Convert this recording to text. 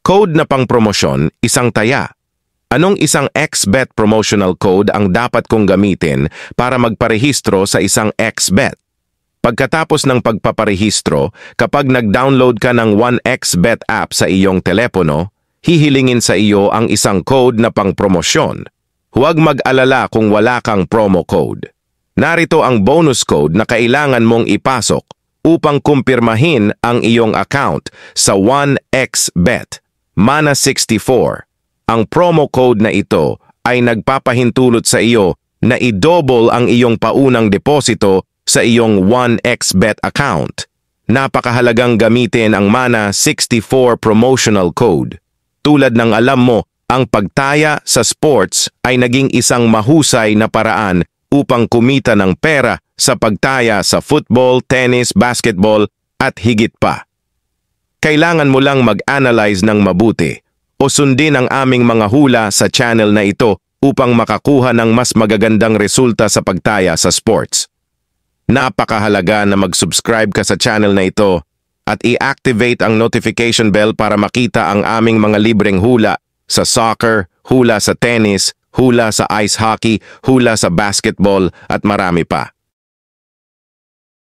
Code na pangpromosyon, isang taya. Anong isang XBet promotional code ang dapat kong gamitin para magparehistro sa isang XBet? Pagkatapos ng pagpaparehistro, kapag nag-download ka ng 1xBet app sa iyong telepono, hihilingin sa iyo ang isang code na pangpromosyon. Huwag mag-alala kung wala kang promo code. Narito ang bonus code na kailangan mong ipasok upang kumpirmahin ang iyong account sa 1xBet. Mana64. Ang promo code na ito ay nagpapahintulot sa iyo na i-double ang iyong paunang deposito sa iyong 1xBet account. Napakahalagang gamitin ang Mana64 promotional code. Tulad ng alam mo, ang pagtaya sa sports ay naging isang mahusay na paraan upang kumita ng pera sa pagtaya sa football, tennis, basketball at higit pa. Kailangan mo lang mag-analyze ng mabuti o sundin ang aming mga hula sa channel na ito upang makakuha ng mas magagandang resulta sa pagtaya sa sports. Napakahalaga na mag-subscribe ka sa channel na ito at i-activate ang notification bell para makita ang aming mga libreng hula sa soccer, hula sa tennis, hula sa ice hockey, hula sa basketball at marami pa.